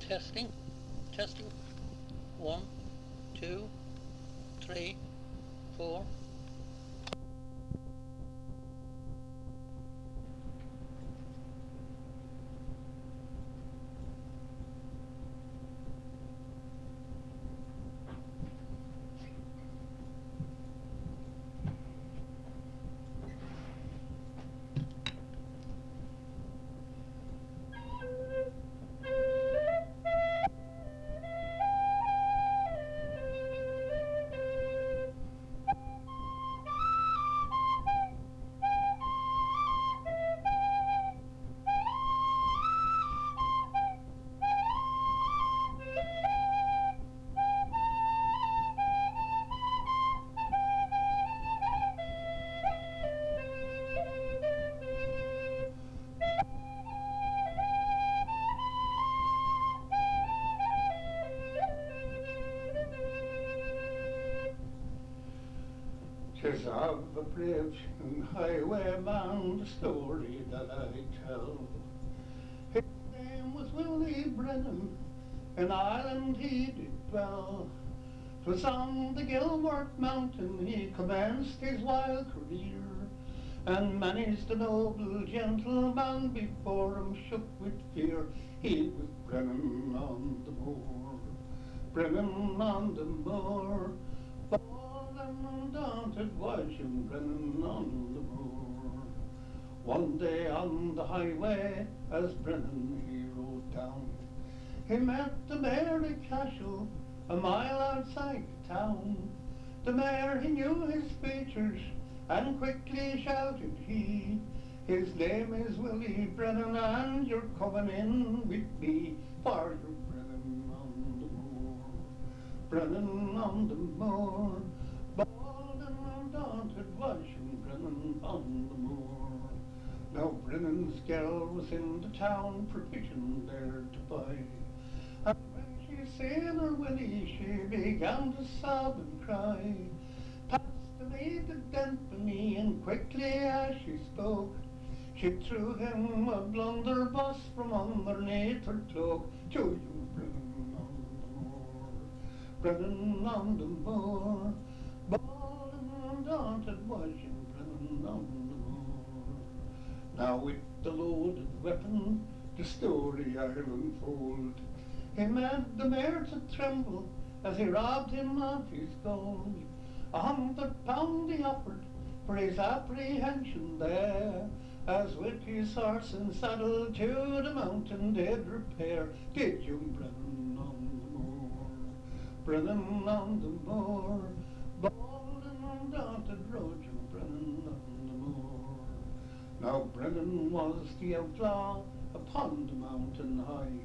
Testing, testing. 1, 2, 3, 4. Tis of a brave highwayman the story that I tell. His name was Willie Brennan, in Ireland he did dwell. 'Twas on the Gilworth mountain he commenced his wild career, and many's the noble gentleman before him shook with fear. He was Brennan on the moor, Brennan on the moor. Undaunted was young Brennan on the moor. One day on the highway, as Brennan he rode down, he met the Mary Cashel a mile outside the town. The mare, he knew his features, and quickly shouted he, his name is Willie Brennan, and you're coming in with me, for you're Brennan on the moor, Brennan on the moor. Bald and undaunted was young Brennan on the moor. Now Brennan's girl was in the town, provision there to buy, and when she seen her Willie, she began to sob and cry. Pass the maid the Denpany, and quickly as she spoke, she threw him a blunderbuss from underneath her cloak. To you, Brennan on the moor, Brennan on the moor. Bald and undaunted was young Brennan on the moor. Now with the loaded weapon, the story I'll unfold. He made the mare to tremble as he robbed him of his gold. £100 he offered for his apprehension there, as with his horse and saddle to the mountain did repair. Did young Brennan on the moor, Brennan on the moor. Bald and undaunted rode young Brennan on the moor. Now Brennan was the outlaw upon the mountain high,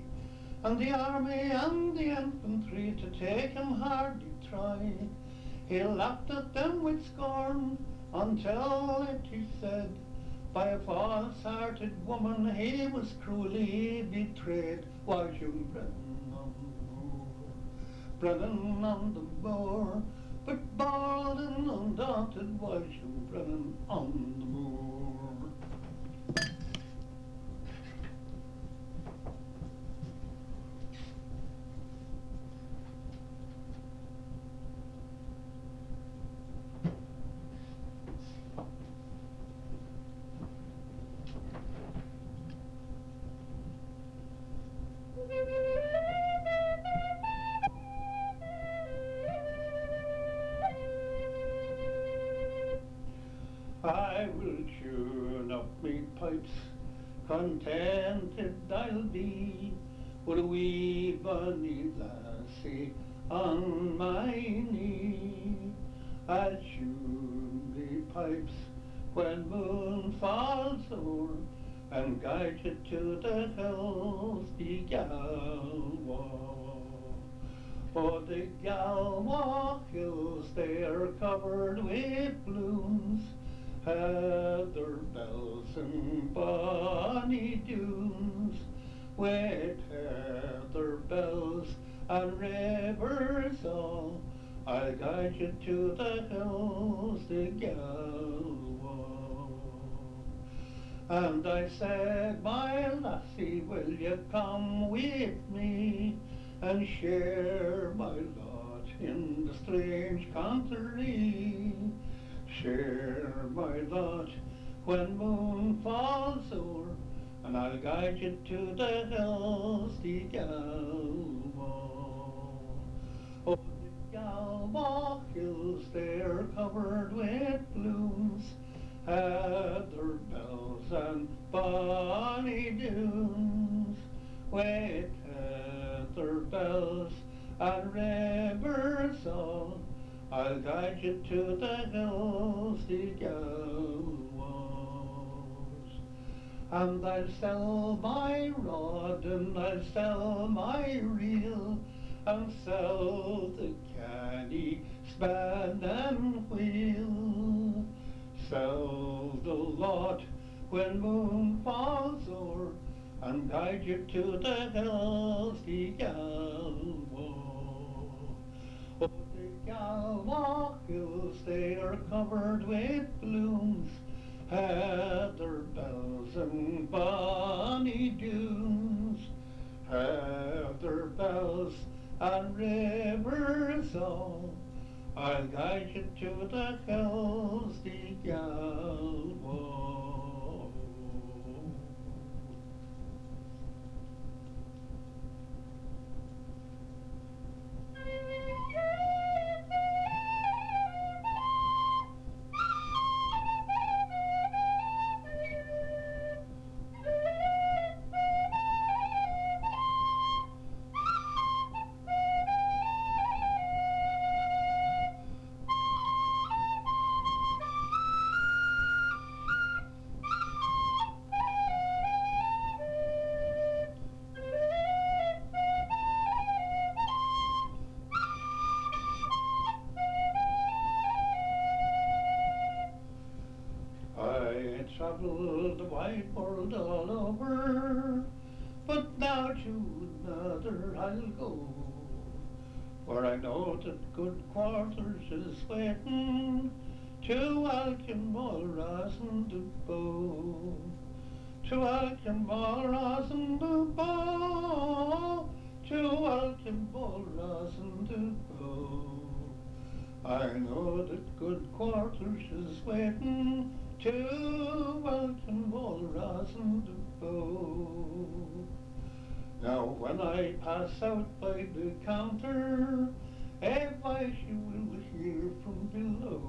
and the army and the infantry to take him hardly try. He laughed at them with scorn until it he said, by a false-hearted woman he was cruelly betrayed. Was young Brennan on the moor, Brennan on the moor. But bald and undaunted was young Brennan on the moor. I will tune up me pipes, contented I'll be, with a wee bonny lassie on my knee. I'll tune me pipes when moon falls o'er, and guide you to the hills, the Galway. Oh, the Galway hills, they're covered with blooms, heather bells and bonny dunes, with heather bells and rivers all, I'll guide you to the hills, the Galway. And I said, my lassie, will you come with me and share my lot in the strange country? Share my lot when moon falls o'er, and I'll guide you to the hills, the Galway. Oh, the Galway hills, they're covered with blooms, heather bells and bonny dunes, with heather bells and rivers all. I'll guide you to the hills, the Galways. And I'll sell my rod and I'll sell my reel and sell the canny span and wheel. Sell the lot when moon falls o'er and guide you to the hills, the Galway. Oh, the Galway hills, they are covered with blooms, heather bells and bonny dunes, heather bells and rivers all. I'll guide you to the hills, the Galway. I travelled the wide world all over, but now to another I'll go, for I know that good quarters is waiting to welcome all rosin the bow, to welcome all rosin the bow, to welcome all rosin the bow. I know that good quarters is waiting to welcome all rosin the bow. Now when I pass out by the counter, a voice you will hear from below,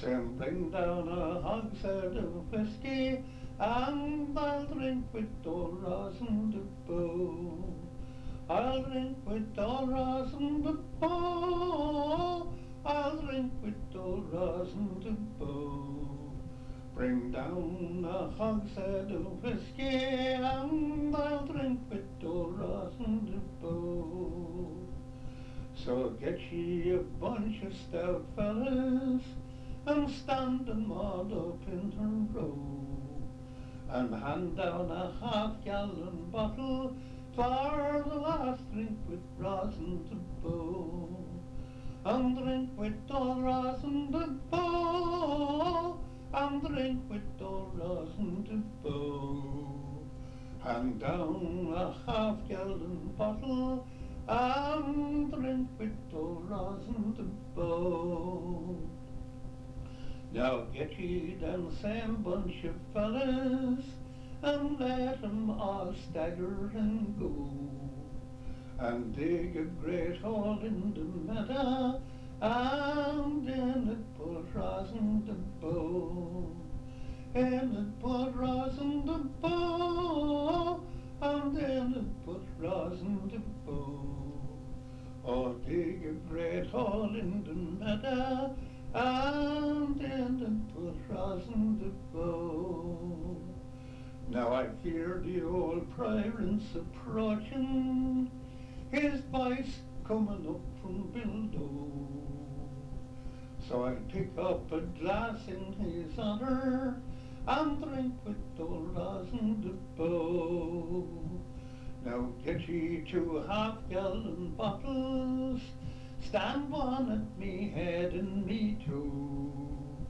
saying bring down a hogshead of whiskey and I'll drink with old rosin the bow. I'll drink with old rosin the bow. I'll drink with old rosin the bow. Bring down a hogshead of whiskey and I'll drink with old rosin the bow. So get ye a bunch of stout fellas and stand 'em all up in a row, and hand down a half-gallon bottle for the last drink with rosin the bow. And drink with old rosin the bow, and drink with old rosin the bow. Hand down a half-gallon bottle and drink with old rosin the bow. Now get ye them same bunch of fellas and let 'em all stagger and go, and dig a great hole in the meadow and in it put rosin the bow. In it put rosin the bow, and in it put rosin the bow. Oh, dig a great hole in the meadow and in it put rosin the bow. Now I hear the old Prince approaching, his voice coming up from below. So I pick up a glass in his honor and drink with old rosin the bow. Now get ye 2 half-gallon bottles, stand one at me head and me toe.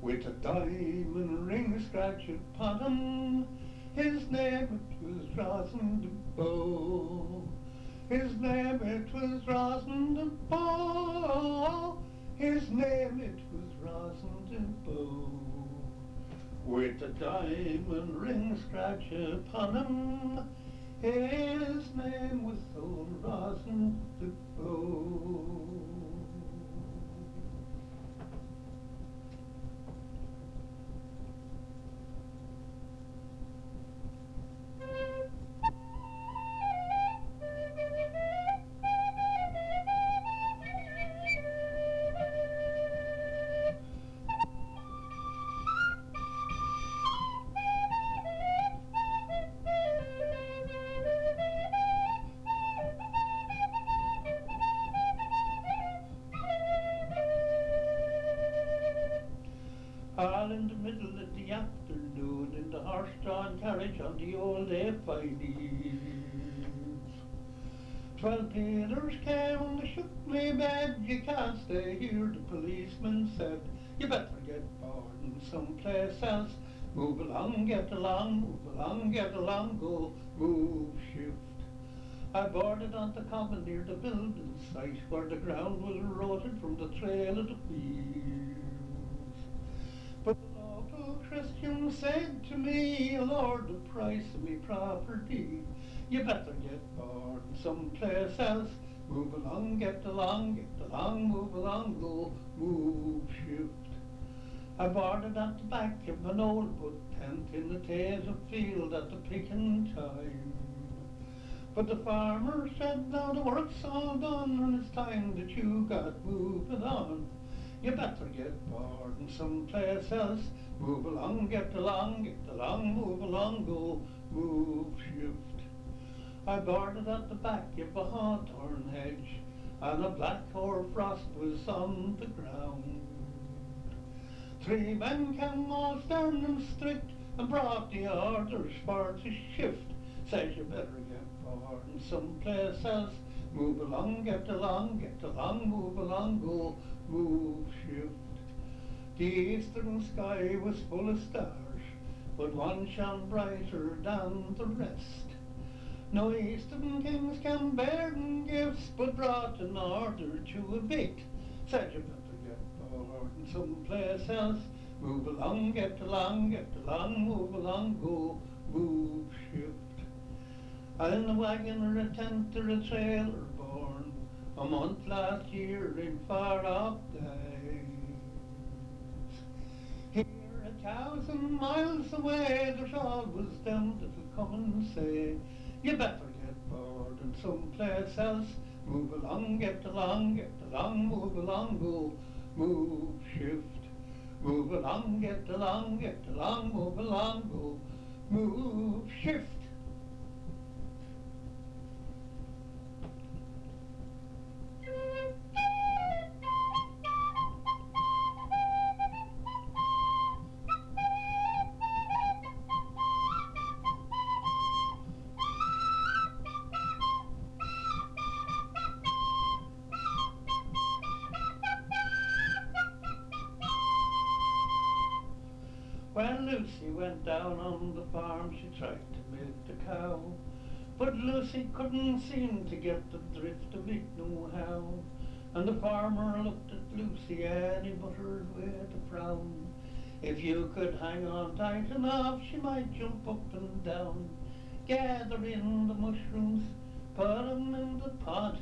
with a diamond ring scratched upon him. His name it was Rosin Bow. His name it was Rosin Bow. His name it was Rosin Bow. With a diamond ring scratched upon him. His name was old Rosin Bow. All in the middle of the afternoon in the horse-drawn carriage on the old A5. 12 Peters came and shook me bed. You can't stay here, the policeman said. You better get board in someplace else. Move along, get along, move along, get along, go, move, shift. I boarded on the common near the building site where the ground was eroded from the trail of the wheels. But the local Christian said to me, Lord, the price of me property, you better get board in someplace else. Move along, get along, move along, go, move, shift. I boarded at the back of an old wood tent in the tails of field at the picking time. But the farmer said, now the work's all done and it's time that you got moving on. You better get board in someplace else. Move along, move along, go, move, shift. I boarded at the back of a hawthorn hedge, and a black hoarfrost was on the ground. 3 men came all stern and strict and brought the orders for to shift. Says you better get board in someplace else. Move along, move along, go, move, shift. The eastern sky was full of stars, but one shone brighter than the rest. No eastern kings came bearing gifts, but brought an order to evict. Said you better get board in someplace else. Move along, move along, go, move, shift. In a wagon or a tent or a trailer born a month last year in far off days. Here 1,000 miles away there's always them that'll come and say, you better get board in someplace else. Move along, move along, go, move, shift. Move along, move along, go, move, shift. When Lucy went down on the farm, she tried to milk the cow. But Lucy couldn't seem to get the drift of it nohow. And the farmer looked at Lucy and he muttered with a frown, if you could hang on tight enough, she might jump up and down. Gather in the mushrooms, put 'em in the pot,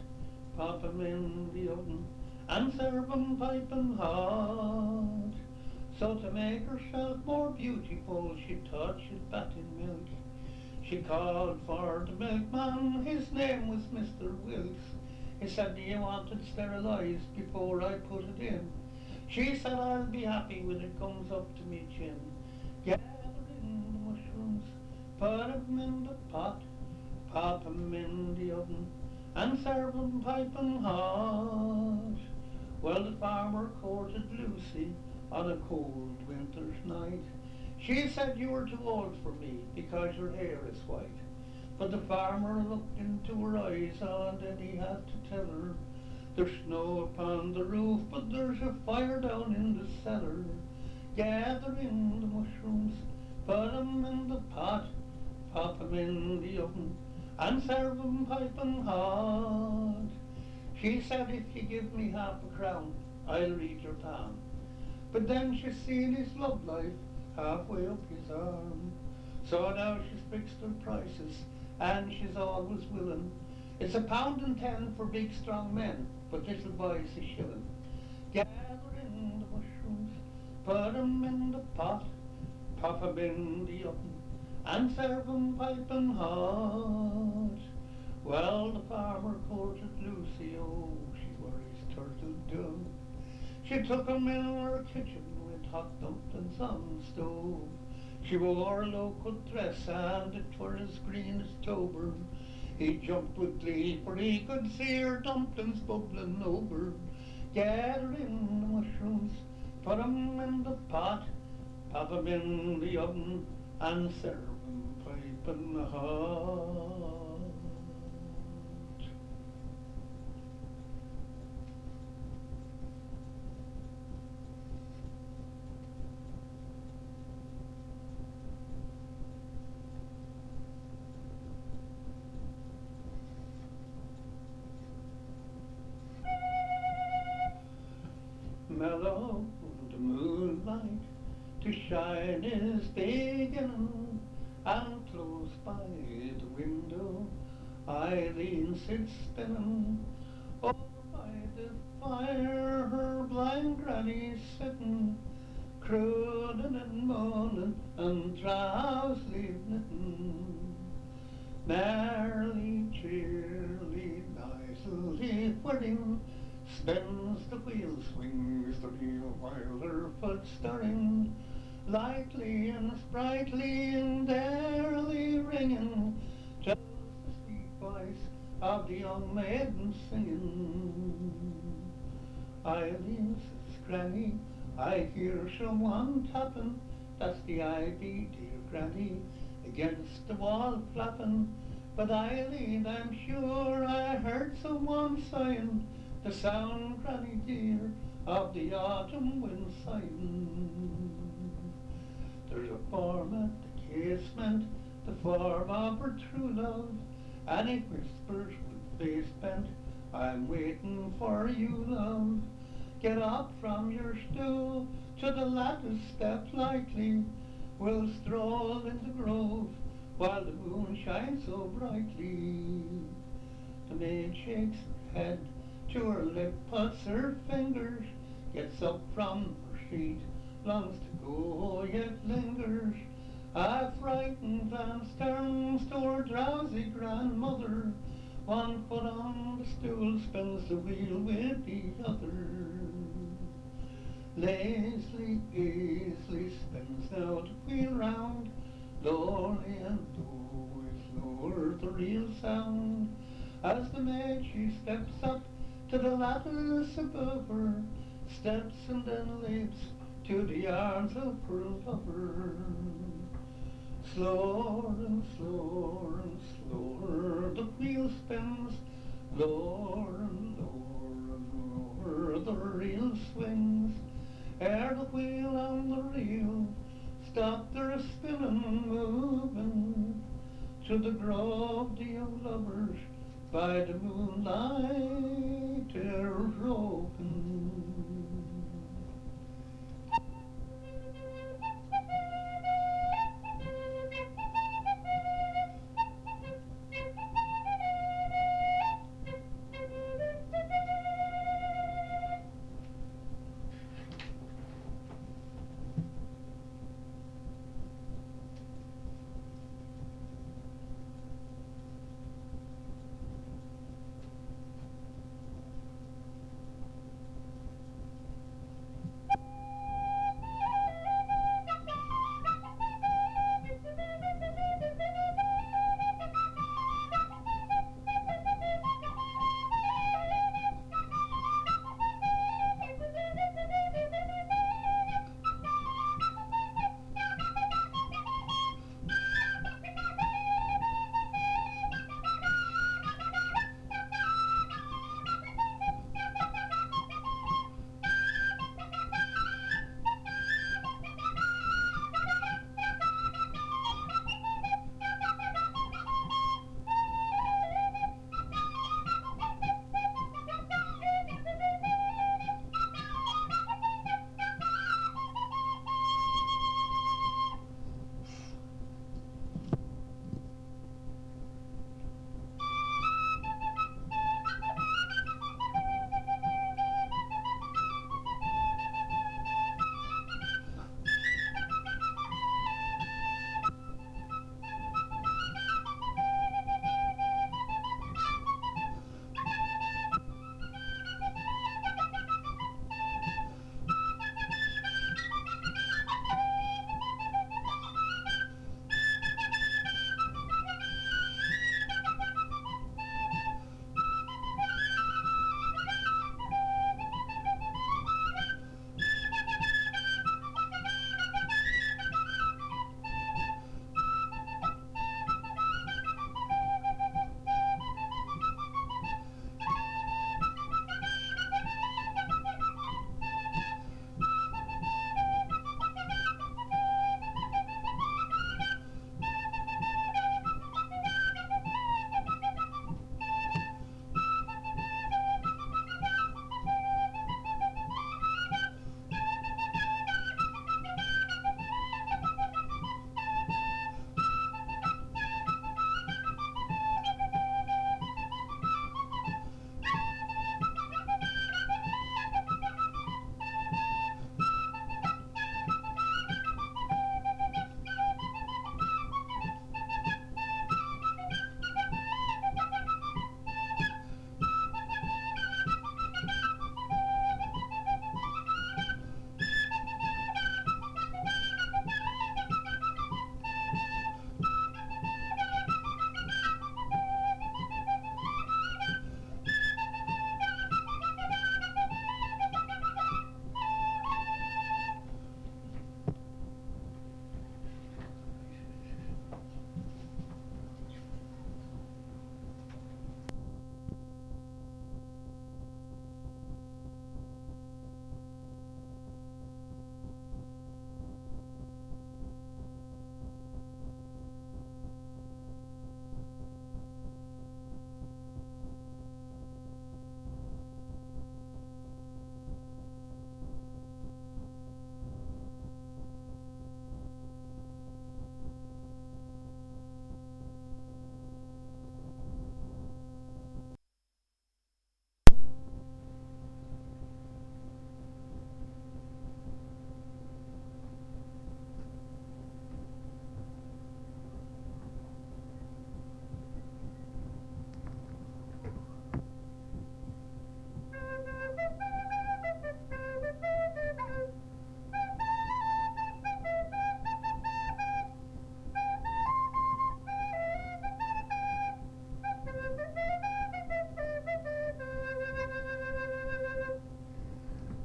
pop 'em in the oven, and serve 'em piping hot. So to make herself more beautiful, she thought she'd bat in milk. She called for the milkman, his name was Mr. Wilkes. He said, do you want it sterilized before I put it in? She said, I'll be happy when it comes up to me chin. Gather in the mushrooms, put 'em in the pot, pop 'em in the oven, and serve 'em piping hot. Well, the farmer courted Lucy on a cold winter's night. She said, you were too old for me because your hair is white. But the farmer looked into her eyes and then he had to tell her, there's snow upon the roof, but there's a fire down in the cellar. Gather in the mushrooms, put 'em in the pot, pop 'em in the oven, and serve 'em piping hot. She said, if you give me half a crown, I'll read your palm. But then she's seen his love life halfway up his arm. So now she's fixed her prices, and she's always willing. It's £1.10 for big strong men, but little boys a shilling. Gather in the mushrooms, put 'em in the pot, pop 'em in the oven, and serve 'em piping hot. Well, the farmer courted Lucy, oh, she were his turtle dove. She took 'em in her kitchen with hot dumplings on the stove. She wore a local dress and it were as green as Tober. He jumped with glee for he could see her dumplings bubbling over. Gather in the mushrooms, put 'em in the pot, pop 'em in the oven, and serve 'em piping hot. Mellow the moonlight to shine is beginning, and close by the window Eileen sits spinning. Over by the fire her blind granny's sitting, crooning and moaning and drowsily knitting. Merrily, cheerily, noisily whirring, spins the wheel, swings the reel, while her foot stirring, lightly and sprightly and airily ringing, just the sweet voice of the young maiden singing. Eileen says, Granny, I hear someone tapping, that's the ivy, dear Granny, against the wall flapping. But Eileen, I'm sure I heard someone sighing, the sound, Granny dear, of the autumn wind sighing. There's a form at the casement, the form of her true love, and it whispers with face bent, I'm waiting for you, love. Get up from your stool to the lattice step lightly, we'll stroll in the grove while the moon shines so brightly. The maid shakes her head, to her lip puts her fingers, gets up from her seat, longs to go yet lingers. A frightened glance turns to her drowsy grandmother, one foot on the stool spins the wheel with the other. Lazily, easily spins now the wheel round, lowly and low is lower the real sound, as the maid she steps up to the lattice above her, steps and then leaps to the arms of her lover. Slower and slower and slower the wheel spins, lower and lower and lower the reel swings. Ere the wheel on the reel stopped their spinning and moving, to the grove the young lovers by the moonlight they're roving.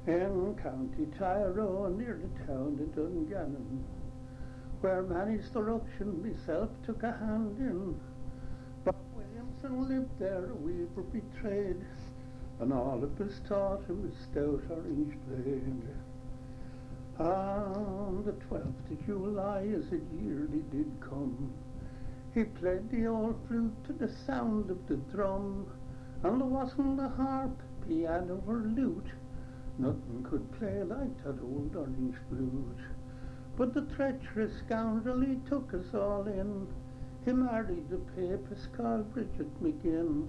in County Tyrone near the town of Dungannon, where managed the ruction myself took a hand in. Bob Williamson lived there, a weaver betrayed, and all of his taught him a stout orange blade. On the 12th of July, as it yearly did come, he played the old flute to the sound of the drum, and there wasn't a harp, piano or lute, nothing could play like that old orange flute. But the treacherous scoundrel, he took us all in. He married a papist called Bridget McGinn,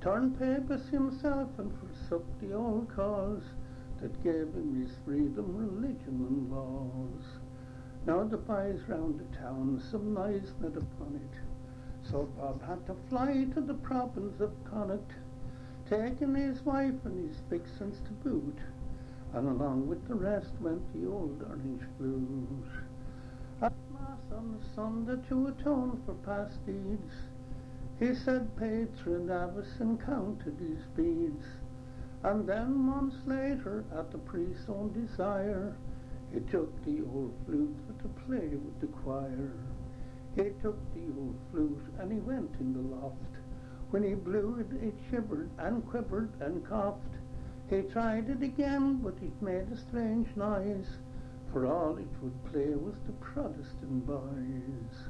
turned papist himself and forsook the old cause that gave him his freedom, religion and laws. Now the boys round the town some noise net upon it, so Bob had to fly to the province of Connacht, taking his wife and his vixens to boot, and along with the rest went the old orange flute. At Mass on the Sunday to atone for past deeds, he said Patron Abbas and counted his beads, and then months later at the priest's own desire, he took the old flute to play with the choir. He took the old flute and he went in the loft. When he blew it, it shivered and quivered and coughed. He tried it again, but it made a strange noise, for all it would play was the Protestant boys.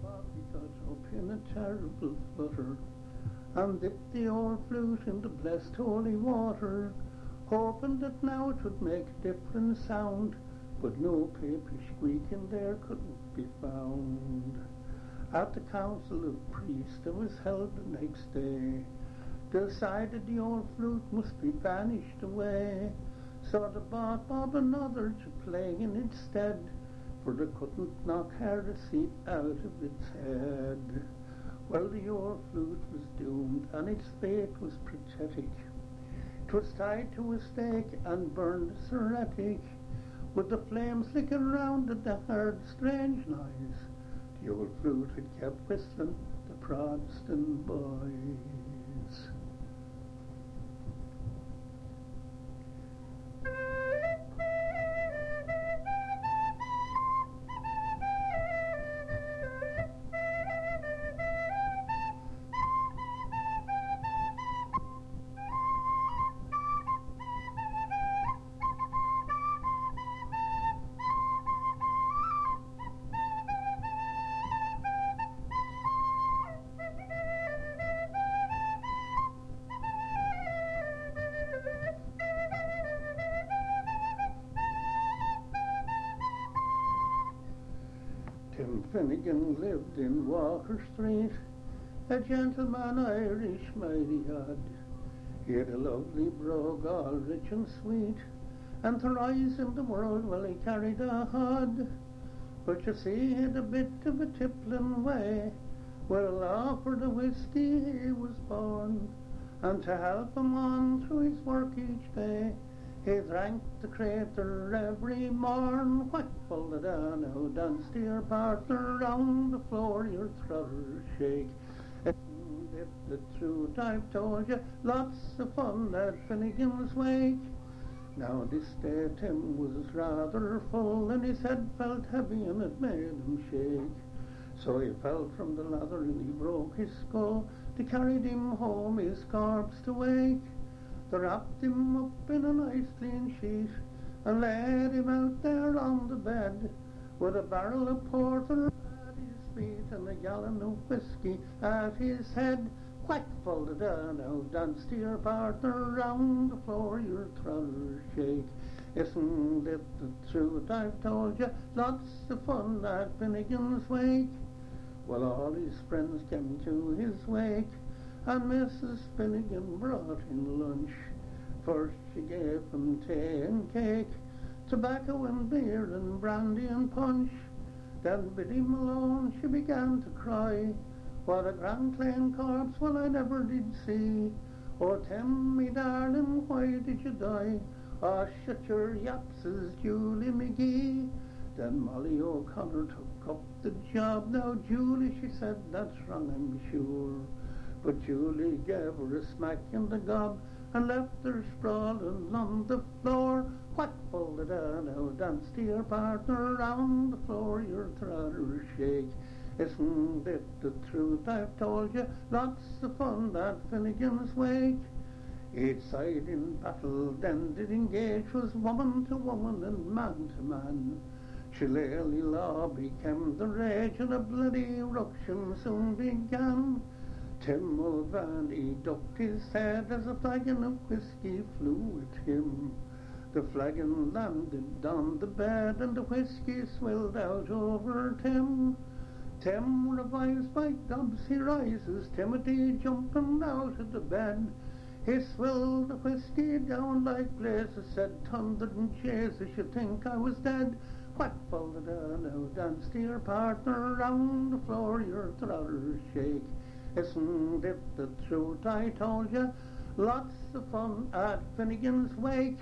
Bobby got up in a terrible flutter and dipped the old flute in the blessed holy water, hoping that now it would make a different sound, but no papish squeak in there couldn't be found. At the council of priests that was held the next day, decided the old flute must be banished away, so they bought Bob another to play in its stead, for they couldn't knock heresy out of its head. Well, the old flute was doomed, and its fate was pathetic. 'Twas tied to a stake and burned as heretic, with the flames licking round it, they heard strange noise. The old flute had kept whistling the Protestant boys. Tim Finnegan lived in Walker Street, a gentleman Irish mighty odd. He had a lovely brogue, all rich and sweet, and to rise in the world, well, he carried a hod. But you see, he had a bit of a tippling way, well, off for the whiskey he was born, and to help him on through his work each day, he drank the crater every morn. Whack full of down, now dance to your partner, round the floor your throttles shake. If the truth I've told you, lots of fun at Finnegan's wake. Now this day Tim was rather full, and his head felt heavy, and it made him shake. So he fell from the ladder and he broke his skull. They carried him home, his corpse to wake. They wrapped him up in a nice clean sheet and laid him out there on the bed, with a barrel of porter at his feet and a gallon of whiskey at his head. Quack full the down, now dance to your partner, round the floor your trousers shake. Isn't it the truth I've told you, lots of fun at Finnegan's wake? Well, all his friends came to his wake, and Mrs. Finnegan brought in lunch. First she gave him tea and cake, tobacco and beer and brandy and punch. Then bid him alone, she began to cry. What a grand clean corpse, well, I never did see. Oh, Tim, me darling, why did you die? Oh, shut your yaps, says Julie McGee. Then Molly O'Connor took up the job. Now, Julie, she said, that's wrong, I'm sure. But Julie gave her a smack in the gob and left her sprawling on the floor. What folded now, dance to your partner round the floor, your rather shake. Isn't it the truth I've told you? Lots of fun at Finnegan's Wake. Each side in battle then did engage, was woman to woman and man to man. Shillelagh law became the rage, and a bloody ruction soon began. Tim Mulvaney ducked his head as a flagon of whiskey flew at him. The flagon landed on the bed, and the whiskey swilled out over Tim. Tim revives by gobs, he rises, Timothy jumping out of the bed. He swilled the whiskey down like blazes, said, "Thunder and Jesus, you think I was dead?" What followed now, dance to your partner round the floor, your trotters shake. Isn't it the truth I told you? Lots of fun at Finnegan's Wake.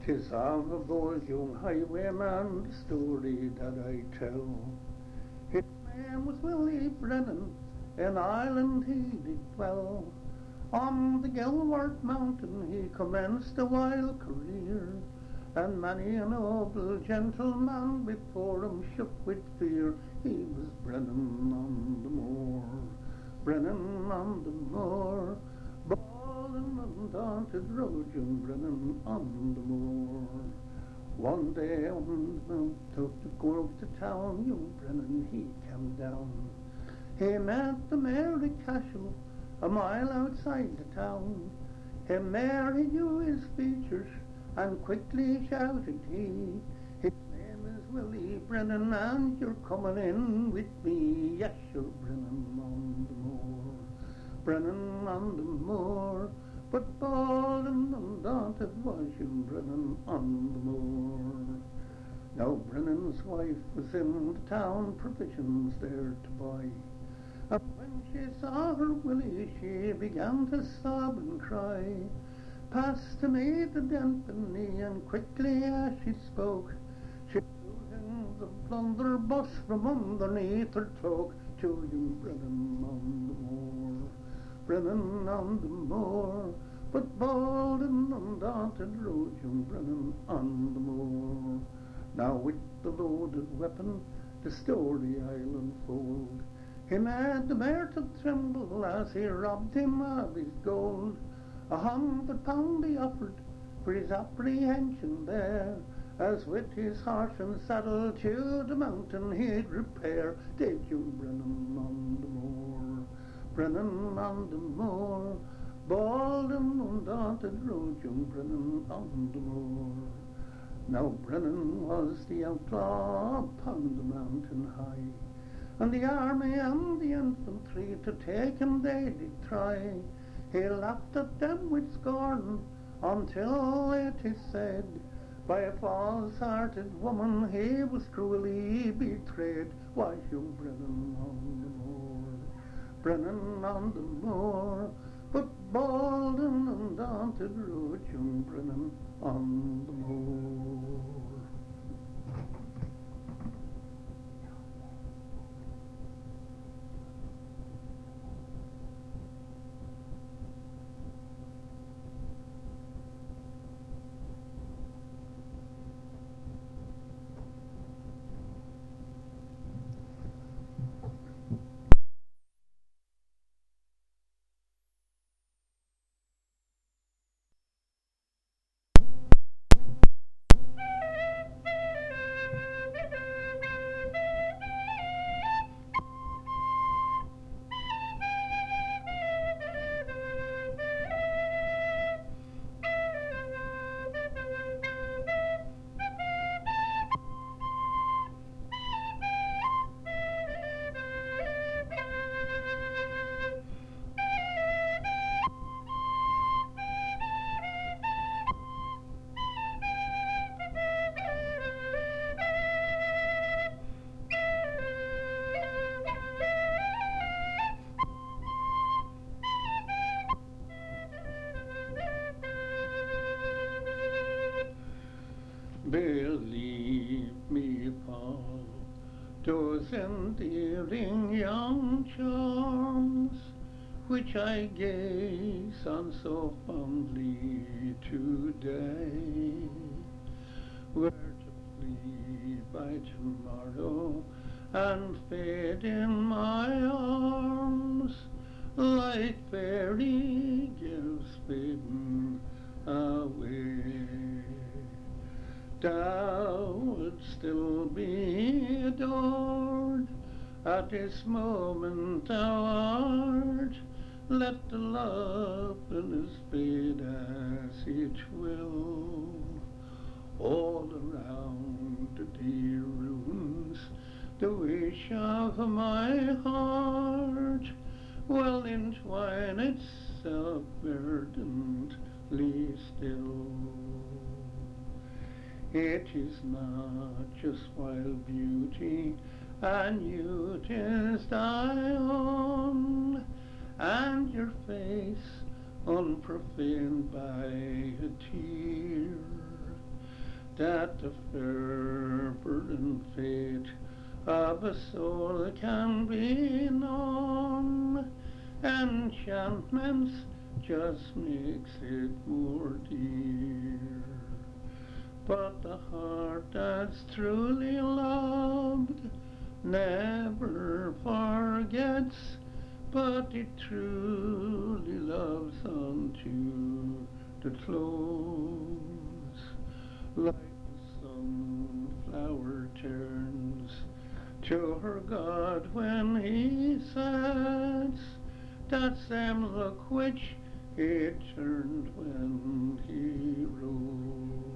'Tis of a bold young highwayman, the story that I tell. His name was Willie Brennan, in Ireland he did dwell. On the Gilwart mountain he commenced a wild career, and many a noble gentleman before him shook with fear. He was Brennan on the moor, Brennan on the moor, bold and undaunted rode young Brennan on the moor. One day on the mount to go up to town, young Brennan he came down. He met the Mary Cashel a mile outside the town. Him mare he knew his features, and quickly shouted he, "His name is Willie Brennan, and you're coming in with me." Yes, you're Brennan on the moor, Brennan on the moor, but bold and undaunted was young Brennan on the moor. Now Brennan's wife was in the town, provisions there to buy. And when she saw her Willie, she began to sob and cry. "Pass to me the Denpenny," and quickly as she spoke, she threw him the blunderbuss from underneath her cloak. To young Brennan on the moor, Brennan on the moor, but bold and undaunted rode young Brennan on the moor. Now with the loaded weapon the story I'll unfold. He made the mare to tremble as he robbed him of his gold. £100 he offered for his apprehension there, as with his horse and saddle to the mountain he'd repair. Did young Brennan on the moor, Brennan on the moor, bold and undaunted rode young Brennan on the moor. Now Brennan was the outlaw upon the mountain high, and the army and the infantry to take him they did try. He laughed at them with scorn until it is said, by a false-hearted woman he was cruelly betrayed. Was young Brennan on the moor, Brennan on the moor, but bold and undaunted rode young Brennan on the moor. Believe me, Paul, those endearing young charms which I gaze on so fondly today were to flee by tomorrow and fade in my arms like fairy gifts fading away. Thou would still be adored at this moment thou art. Let the loveliness fade as it will. All around the dear ruins, the wish of my heart will entwine itself verdantly still. It is not just wild beauty, and youth is thy own, and your face unprofaned by a tear, that the fervor and fate of a soul can be known. Enchantments just makes it more dear. But the heart that's truly loved never forgets, but it truly loves unto the close. Like the sunflower turns to her God when he sets, that same look which it turned when he rose.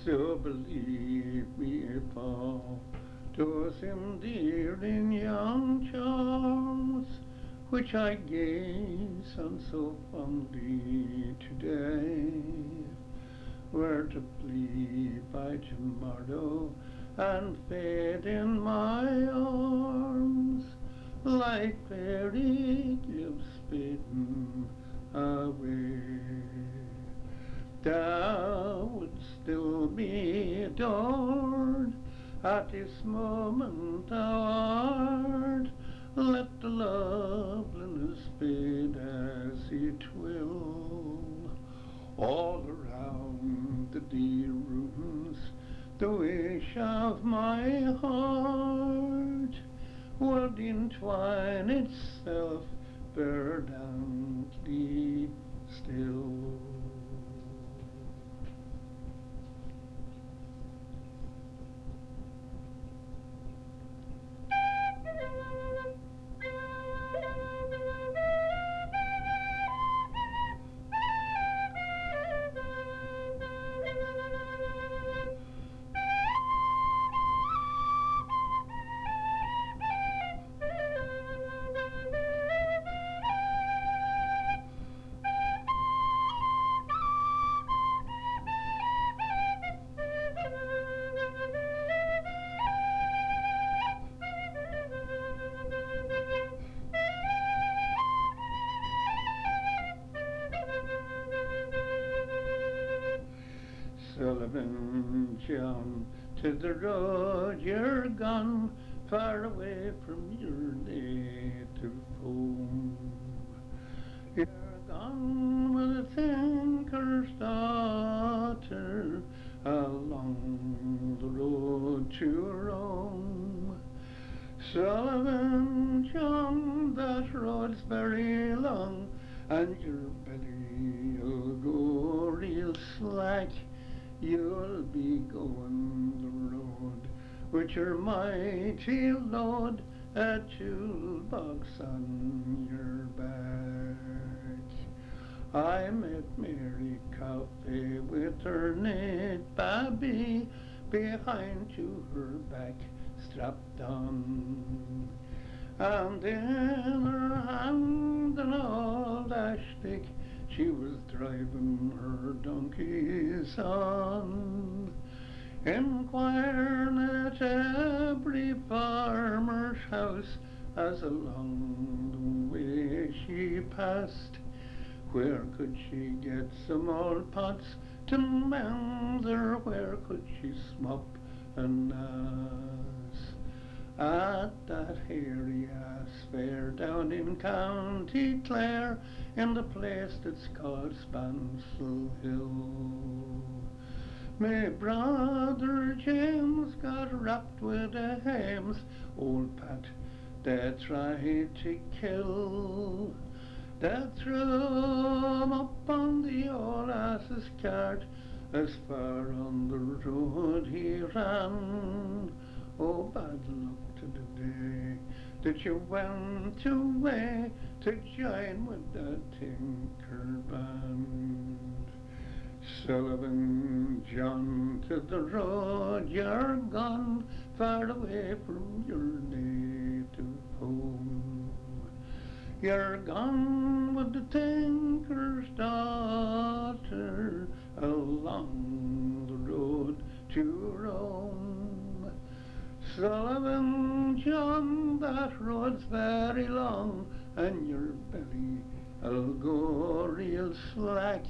So believe me, Paul, those endearing young charms which I gaze on so fondly today were to flee by tomorrow and fade in my arms like fairy gifts fading away. Thou would still be adored at this moment thou art. Let the loveliness fade as it will. All around the dear ruins, the wish of my heart would entwine itself verdantly still. Sullivan John, to the road you're gone, far away from your native home. You're gone with a thinker's daughter, along the road to Rome. Sullivan John, that road's very long, and your belly'll go real slack you'll be going the road with your mighty load, a toolbox on your back. I met Mary Coffey with her knit babby behind to her back, strapped on. And in her hand an old ash stick, she was driving her donkeys on. Inquiring at every farmer's house as along the way she passed, where could she get some old pots to mend her? Where could she smop and nass? At that hairy ass fair down in County Clare, in the place that's called Spansel Hill, my brother James got wrapped with the hames, old Pat they tried to kill. They threw him up on the old ass's cart, as far on the road he ran. Oh, bad luck to the day that you went away to join with the tinker band. Sullivan John, to the road you're gone, far away from your native home. You're gone with the tinker's daughter along the road to Rome. Sullivan John, that road's very long, and your belly'll go real slack.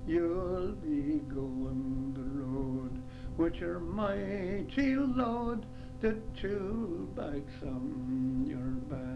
You'll be going the road with your mighty load, the toolbox on your back.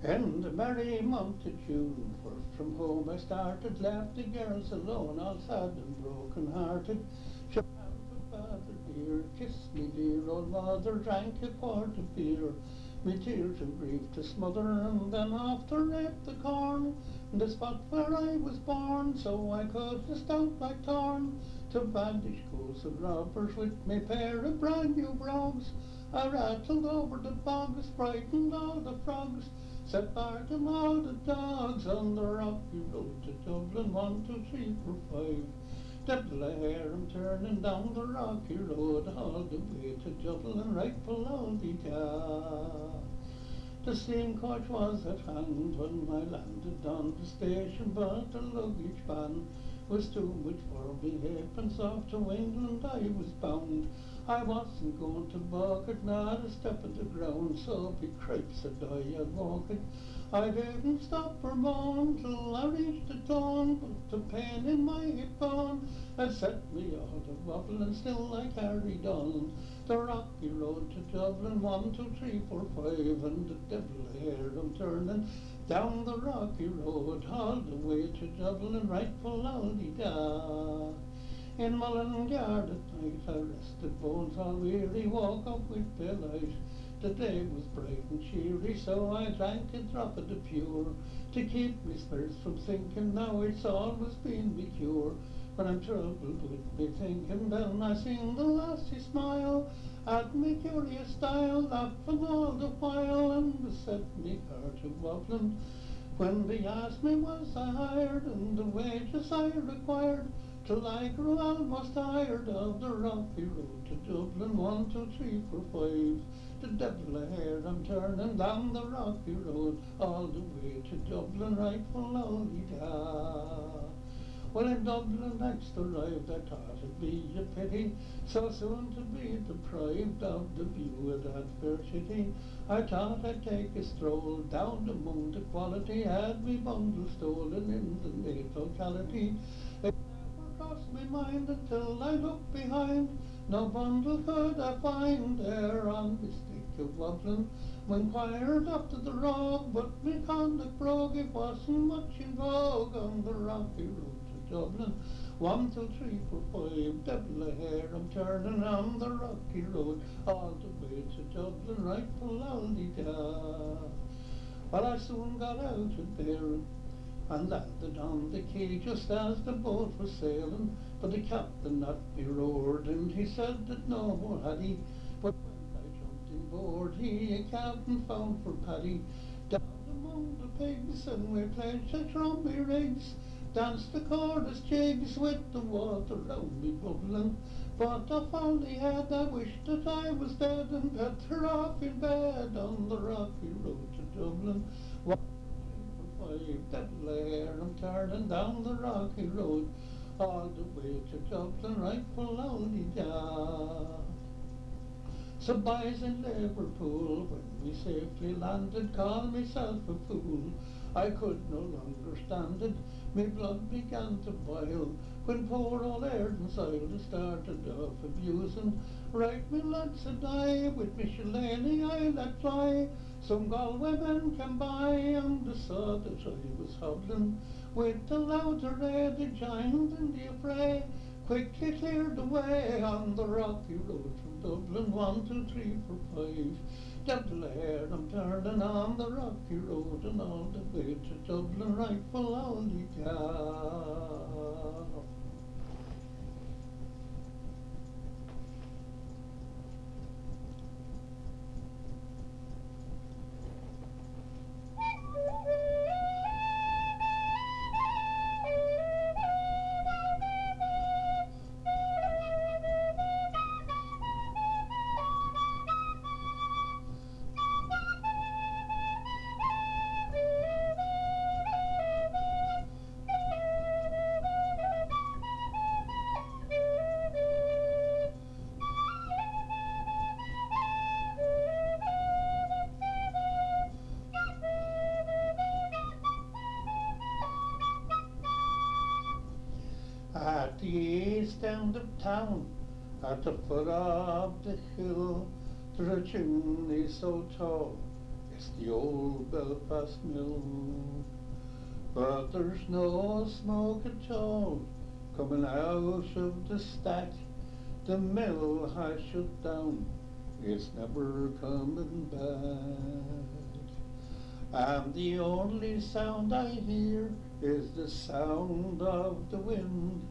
In the merry month of June, first from home I started, left the girls alone, all sad and broken-hearted. Shook hands with father dear, kissed me dear old mother, drank a quart of beer, me tears of grief to smother, and then off to rape the corn, in the spot where I was born, so I cut a stout black thorn, to vanquish ghosts of robbers with me pair of brand new brogues. I rattled over the bogs, frightened all the frogs, set barking all the dogs on the rocky road to Dublin, 1, 2, 3, 4, 5. Devil I hear him turning down the rocky road all the way to Dublin, right below the car. The steam coach was at hand when I landed on the station, but the luggage van was too much for me. Halfpence off to England I was bound. I wasn't going to balk it, not a step of the ground, so be cripes said I'd walk it. I didn't stop for moan till I reached the dawn, but the pain in my hip bone had set me all to wobble, and still I carried on. The rocky road to Dublin, 1, 2, 3, 4, 5, and the devil here I'm turning down the rocky road all the way to Dublin, right full da. In Mullingar at night I rested bones all weary, woke up with delight. The day was bright and cheery, so I drank a drop of the pure to keep me spirits from sinking. Now it's always been me cure. When I'm troubled with me thinking, then I sing the lassie smile at me curious style, laughing all the while, and set me heart a wobbling. When they asked me was I hired, and the wages I required, till I grew almost tired of the rocky road to Dublin, 1, 2, 3, 4, 5. The devil a hair I'm turning down the rocky road all the way to Dublin, right full da. Well, in Dublin next arrived, I thought it'd be a pity, so soon to be deprived of the view of that fair city. I thought I'd take a stroll down among the quality, had me bundle stolen in the late locality. It never crossed my mind until I looked behind. No bundle could I find there on the stick of wobbling. Inquired after the rogue, but me conduct broke. It wasn't much in vogue on the rocky road to Dublin. 1, 2, 3, 4, 5, devil a hair I'm turning on the rocky road all the way to Dublin, right full da. Well, I soon got out of there and landed on the quay just as the boat was sailing, but the captain at me roared, and he said that no more had he. But when I jumped in board, he a cabin found for Paddy, down among the pigs, and we played such rummy rigs, danced the chorus jigs with the water round me bubbling. But of all they had, I wished that I was dead and better off in bed on the rocky road to Dublin. 1, 2, 3, 4, 5, devil a hair I'm turning down the rocky road all the way to Dublin, right full da. So boys in Liverpool, when we safely landed, called myself a fool. I could no longer stand it, my blood began to boil, when poor old Erdensile started off abusing. Right, me lad, said I, with me shillelagh I let fly. Some Galway men came by, and they saw that I was hobbling. With the loud array, they joined in the affray, quickly cleared the way on the rocky road from Dublin, 1, 2, 3, 4, 5. Devil a hair I'm turning on the rocky road and all the way to Dublin, right full da. At the east end of town, at the foot of the hill, there's a chimney so tall, it's the old Belfast mill. But there's no smoke at all coming out of the stack. The mill has shut down, it's never coming back. And the only sound I hear is the sound of the wind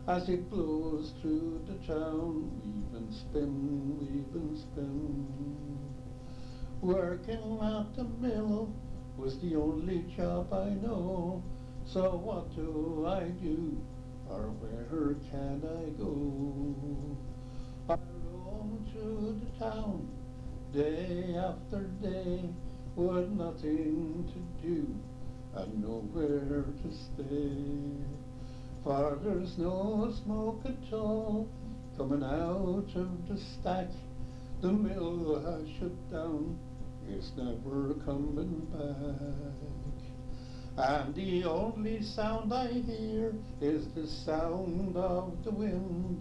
as it blows through the town, weave and spin, weave and spin. Working at the mill was the only job I know, so what do I do, or where can I go? I roam through the town day after day, with nothing to do and nowhere to stay. For there's no smoke at all coming out of the stack. The mill has shut down, it's never coming back. And the only sound I hear is the sound of the wind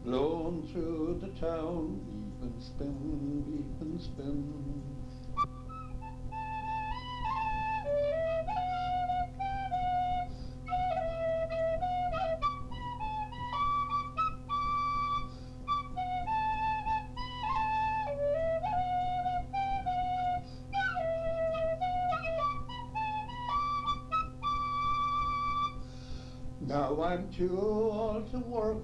blowing through the town, weave and spin, weave and spin. Now I'm too old to work,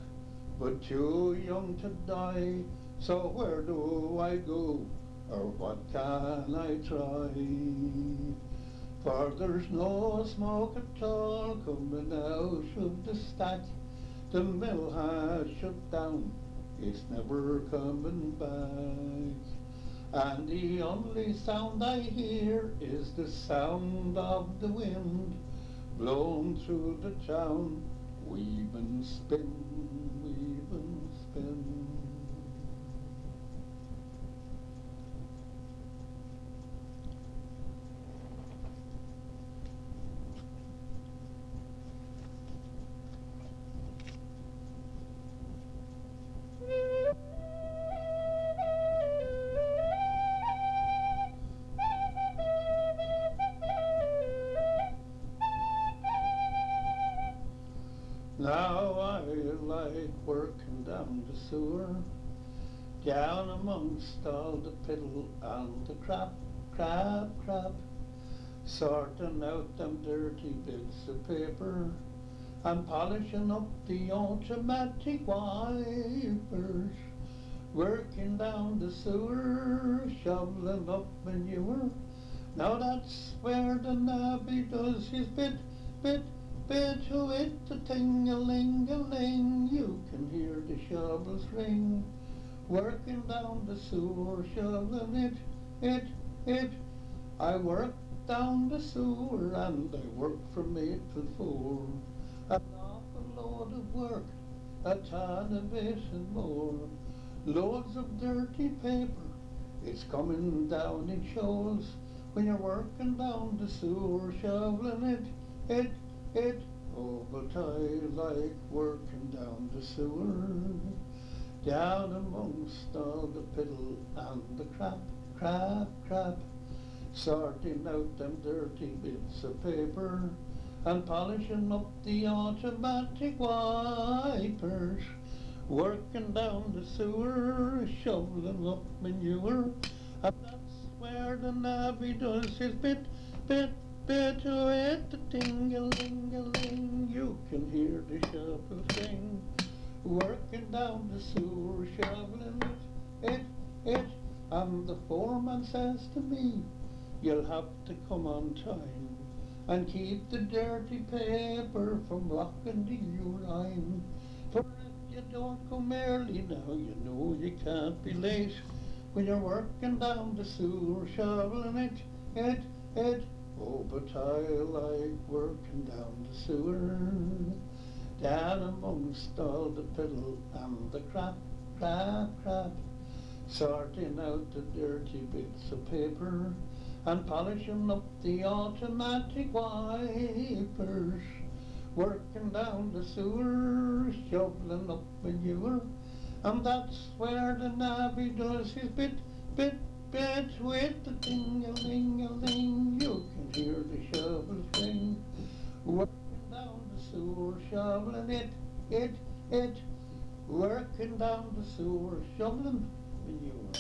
but too young to die. So where do I go, or what can I try? For there's no smoke at all coming out of the stack. The mill has shut down, it's never coming back. And the only sound I hear is the sound of the wind blown through the town, weave and spin, weave and spin. Now I like working down the sewer, down amongst all the piddle and the crap, sorting out them dirty bits of paper and polishing up the automatic wipers, working down the sewer, shoveling up manure. Now that's where the navvy does his bit to it, the ting-a-ling-a-ling, you can hear the shovels ring, working down the sewer, shoveling it. I work down the sewer and I work from 8 till 4, an awful load of work, a ton of it and more, loads of dirty paper, it's coming down in shoals, when you're working down the sewer, shoveling it. Oh, but I like working down the sewer, down amongst all the piddle and the crap, sorting out them dirty bits of paper and polishing up the automatic wipers, working down the sewer, shoveling up manure, and that's where the navvy does his bit to it, the ting-a-ling-a-ling, you can hear the shovel sing, working down the sewer, shoveling it, and the foreman says to me, you'll have to come on time and keep the dirty paper from blocking the U-line, for if you don't come early now, you know you can't be late, when you're working down the sewer, shoveling it. Oh, but I like working down the sewer, down amongst all the piddle and the crap, sorting out the dirty bits of paper and polishing up the automatic wipers, working down the sewer, shoveling up manure, and that's where the navvy does his bit with the ting-a-ling-a-ling, you can hear the shovels ring, working down the sewer, shoveling it, working down the sewer, shoveling manure.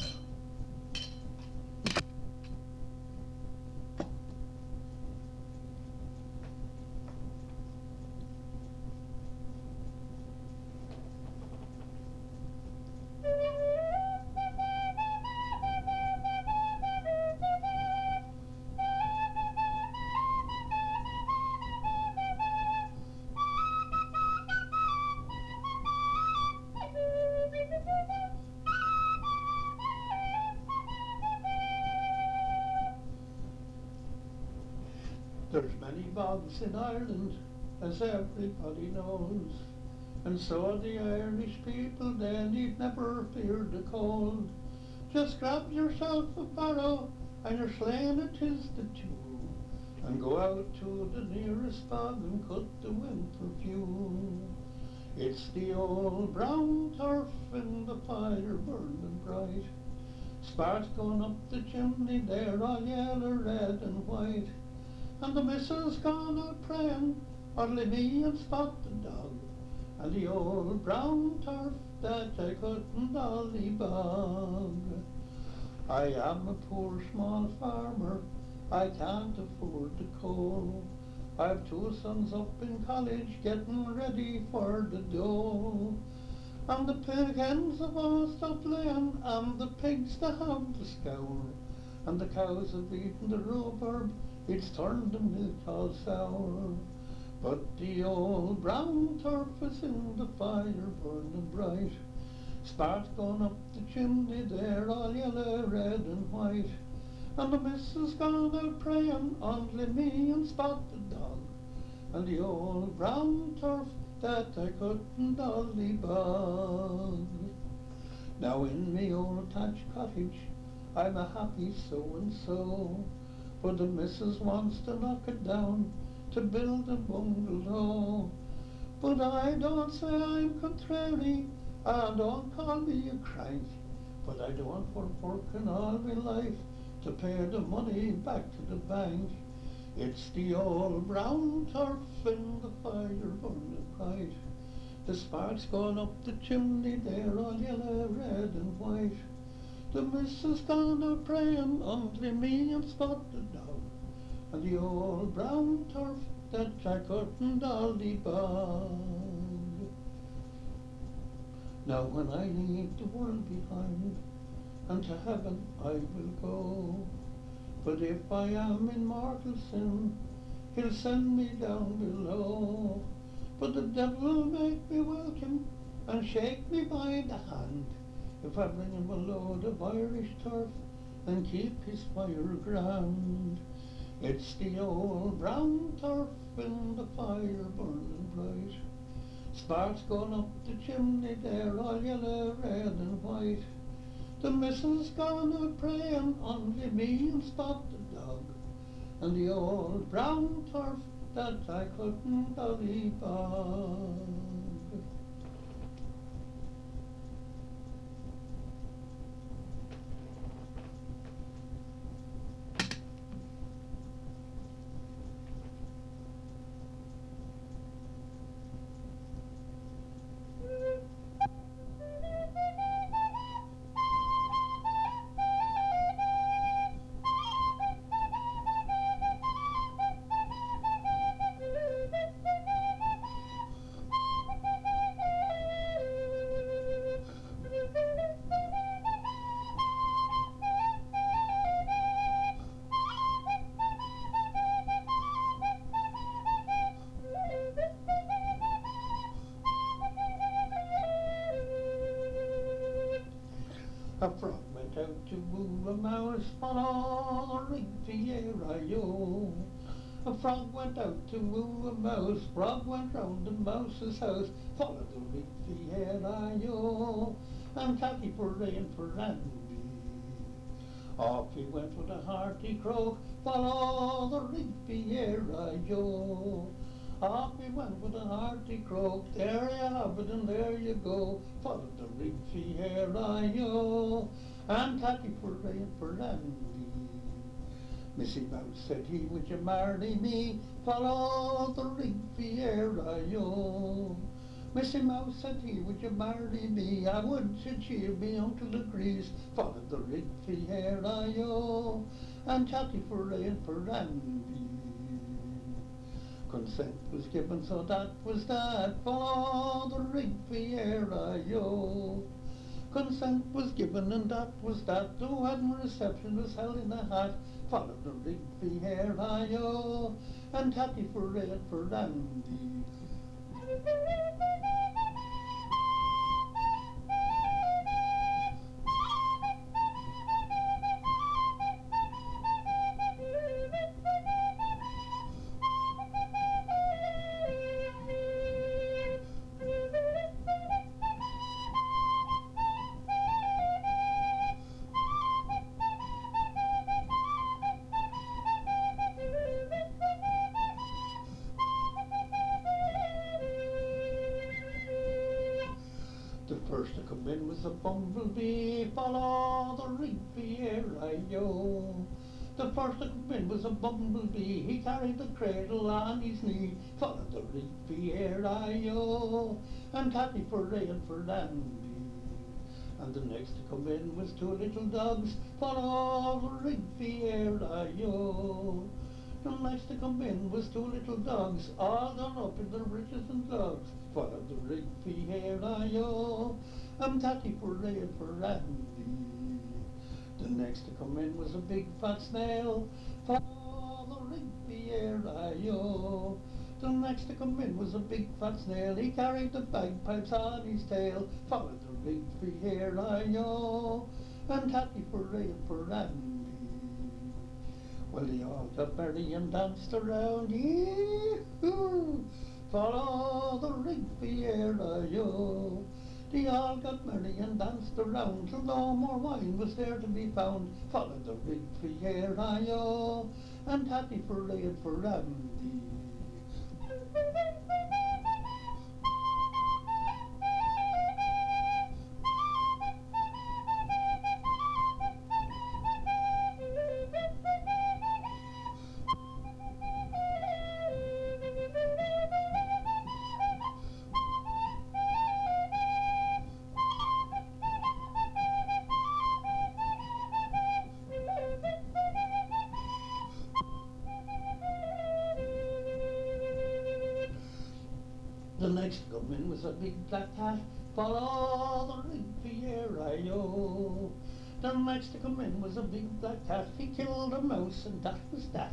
There's many bogs in Ireland, as everybody knows, and so the Irish people, they need never fear the cold. Just grab yourself a barrow and your sleighing it is the two, and go out to the nearest bog and cut the winter fuel. It's the old brown turf in the fire burning bright, sparks going up the chimney there all yellow, red and white, and the missus gone out praying, only me and Spot the dog, and the old brown turf that I couldn't dolly bog. I am a poor small farmer, I can't afford the coal. I've two sons up in college getting ready for the dole. And the pig hens have all stopped laying, and the pigs they have the scour, and the cows have eaten the rhubarb, it's turned the milk all sour. But the old brown turf is in the fire burning bright, sparks going up the chimney there all yellow, red and white, and the missus gone out praying, only me and Spot the dog, and the old brown turf that I couldn't dolly bog. Now in me old thatched cottage I'm a happy so-and-so, but the missus wants to knock it down to build a bungalow. But I don't say I'm contrary, and don't call me a crank, but I don't want working all my life to pay the money back to the bank. It's the old brown turf in the fire burning bright, the sparks going up the chimney there all yellow, red and white. The missus gone out praying, only me and Spot the dog, and the old brown turf that I couldn't dolly bog. Now when I leave the world behind, and to heaven I will go, but if I am in mortal sin, he'll send me down below. But the devil make me welcome and shake me by the hand, if I bring him a load of Irish turf and keep his fire grand. It's the old brown turf in the fire burning bright, sparks going up the chimney there all yellow, red and white. The missus gone out praying, only me and Spot the dog, and the old brown turf that I couldn't dolly bog. A frog went out to woo a mouse, follow the Riviera-yo. A frog went out to woo a mouse, frog went round the mouse's house, follow the Riviera-yo, and tacky for rain for Randy. Off he went with a hearty croak, follow the Riviera-yo. Off he went with a hearty croak, there you have it and there you go, follow the Riviera-yo, and tacky for rain for Randy. Missy Mouse said he, would you marry me, follow the Riviera-yo. Missy Mouse said he, would you marry me, I would, said she, me uncle agrees, follow the Riviera-yo, and tacky for rain for Randy. Consent was given, so that was that, follow the Riviera-yo. Consent was given, and that was that, the wedding reception was held in a hat, follow the Riviera-yo, and tacky for rain for Randy. The first to come in was a bumblebee, follow the Rigby-air-I-O. The first to come in was a bumblebee, he carried the cradle on his knee, follow the Rigby-air-I-O, and Tatty for Ray and for Andy. And the next to come in was two little dogs, follow the Rigby-air-I-O. The next to come in was two little dogs, all done up in their breeches and gloves, follow the Rigby-air-I-O, and Tatty for Ray and for Andy. The next to come in was a big fat snail, follow the Rigby-air-I-O. The next to come in was a big fat snail, he carried the bagpipes on his tail, follow the Rigby-air-I-O, and Tatty for Ray and for Andy. Well, they all got merry and danced around, yee-hoo, follow the Rigby-air-I-O. They all got merry and danced around till no more wine was there to be found, follow the Rigby-air-I-O, and Tatty for Ray and for Andy. The next to come in was a big black cat, follow the Rigby-air-I-O. The next to come in was a big black cat, he killed a mouse and that was that.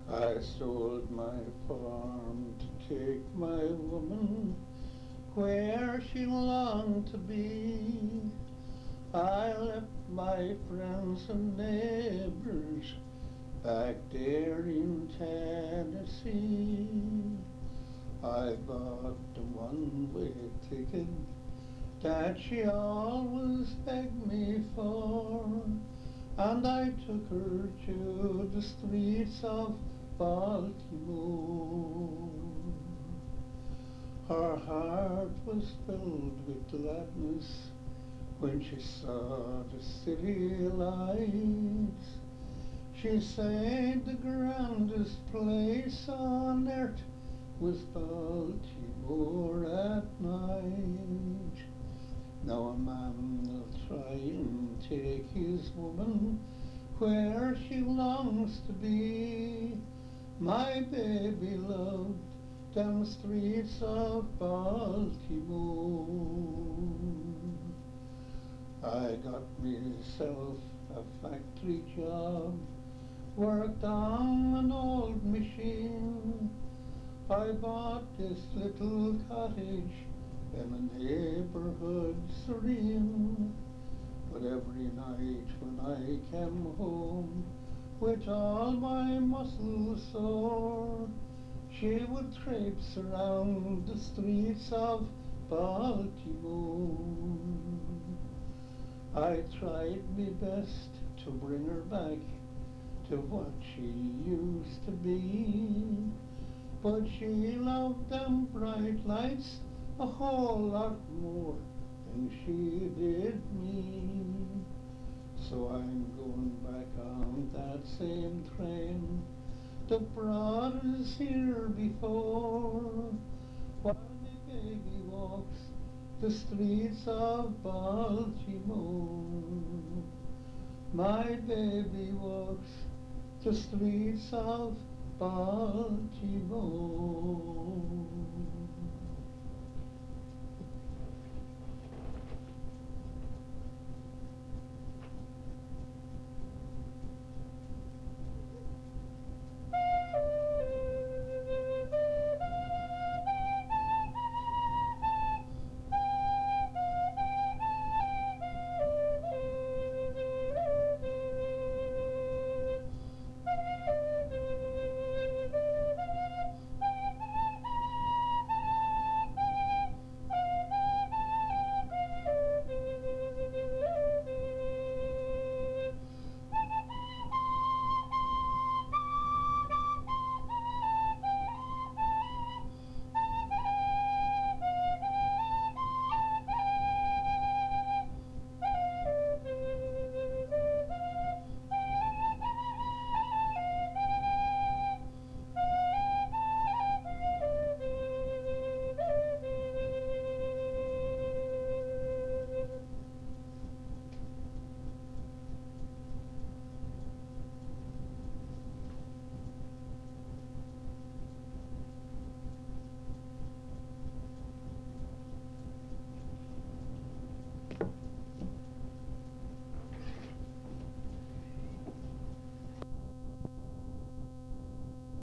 I sold my farm to take my woman where she longed to be. I left my friends and neighbors back there in Tennessee. I bought the one-way ticket that she always begged me for, and I took her to the streets of Baltimore. Her heart was filled with gladness when she saw the city lights. She said the grandest place on earth was Baltimore at night. Now a man will try and take his woman where she longs to be. My baby loved them streets of Baltimore. I got myself a factory job, worked on an old machine. I bought this little cottage in a neighborhood serene. But every night when I came home, with all my muscles sore, she would traipse around the streets of Baltimore. I tried my best to bring her back to what she used to be. But she loved them bright lights a whole lot more than she did me. So I'm going back on that same train that brought us here before. While my baby walks the streets of Baltimore. My baby walks the streets of Baltimore.